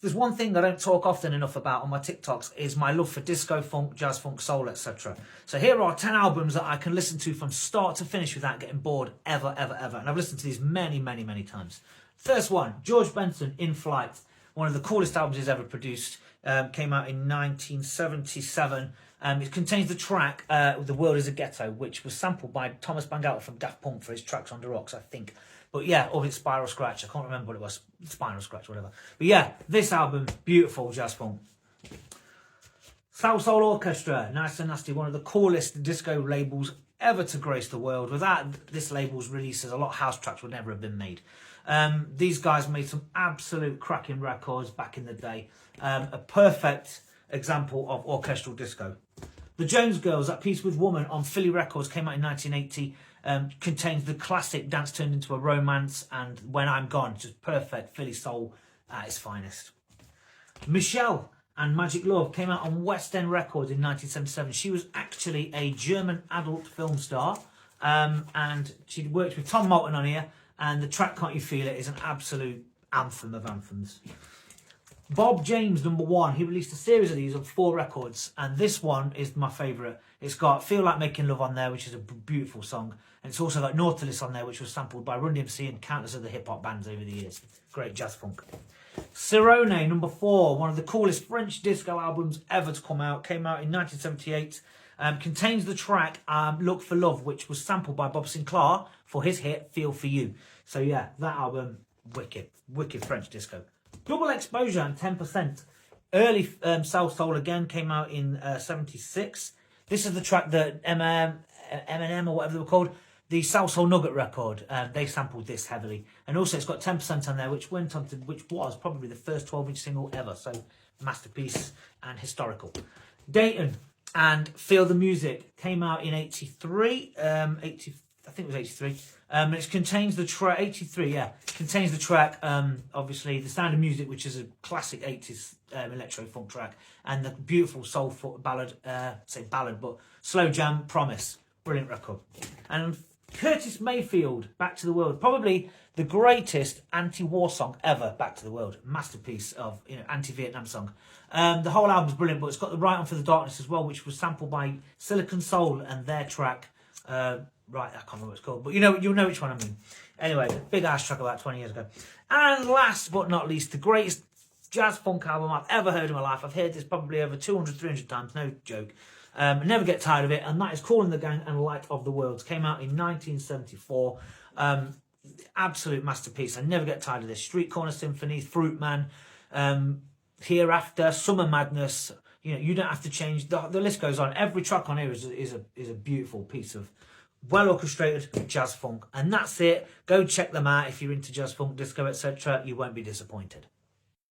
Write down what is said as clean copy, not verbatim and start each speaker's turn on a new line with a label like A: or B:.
A: there's one thing I don't talk often enough about on my TikToks is my love for disco, funk, jazz, funk, soul, etc. So here are 10 albums that I can listen to from start to finish without getting bored ever, ever, ever. And I've listened to these many, many, many times. First one, George Benson, In Flight. One of the coolest albums he's ever produced. Came out in 1977. It contains the track The World is a Ghetto, which was sampled by Thomas Bangalter from Daft Punk for his Tracks on the Rocks, I think. But yeah, or it's Spiral Scratch. I can't remember what it was. Spiral Scratch, whatever. But yeah, this album, beautiful jazz funk. South Soul Orchestra, Nice and Nasty, one of the coolest disco labels ever to grace the world. Without this label's releases, a lot of house tracks would never have been made. These guys made some absolute cracking records back in the day. A perfect example of orchestral disco. The Jones Girls, that piece with Woman on Philly Records, came out in 1980. Contains the classic Dance Turned Into a Romance and When I'm Gone, just perfect Philly soul at its finest. Michelle and Magic Love came out on West End Records in 1977. She was actually a German adult film star, and she'd worked with Tom Moulton on here, and the track Can't You Feel It is an absolute anthem of anthems. Bob James, number one, he released a series of these on 4 records, and this one is my favourite. It's got Feel Like Making Love on there, which is a beautiful song, and it's also got Nautilus on there, which was sampled by Run DMC and countless other hip-hop bands over the years. Great jazz funk. Sirone, number 4, one of the coolest French disco albums ever to come out, came out in 1978, contains the track Look for Love, which was sampled by Bob Sinclar for his hit Feel For You. So yeah, that album, wicked French disco. Double Exposure and 10%. Early South Soul again came out in 76. This is the track that Eminem or whatever they were called, the South Soul Nugget record. They sampled this heavily, and also it's got 10% on there, which was probably the first 12-inch single ever. So masterpiece and historical. Dayton and Feel the Music came out in 83. I think it was 83. It contains the track, 83, yeah. Contains the track, obviously, The Sound of Music, which is a classic 80s electro funk track, and the beautiful soul ballad, but slow jam, Promise. Brilliant record. And Curtis Mayfield, Back to the World, probably the greatest anti-war song ever, Back to the World. Masterpiece of, anti-Vietnam song. The whole album's brilliant, but it's got the Right On for the Darkness as well, which was sampled by Silicon Soul and their track, right, I can't remember what it's called, but you'll know which one I mean. Anyway, big ass track about 20 years ago. And last but not least, the greatest jazz funk album I've ever heard in my life. I've heard this probably over 200, 300 times, no joke. I never get tired of it, and that is Calling the Gang and Light of the Worlds. Came out in 1974. Absolute masterpiece. I never get tired of this. Street Corner Symphony, Fruit Man, Hereafter, Summer Madness. You don't have to change. The list goes on. Every track on here is a beautiful piece of well orchestrated jazz funk, and that's it. Go check them out if you're into jazz funk, disco, etc. You won't be disappointed.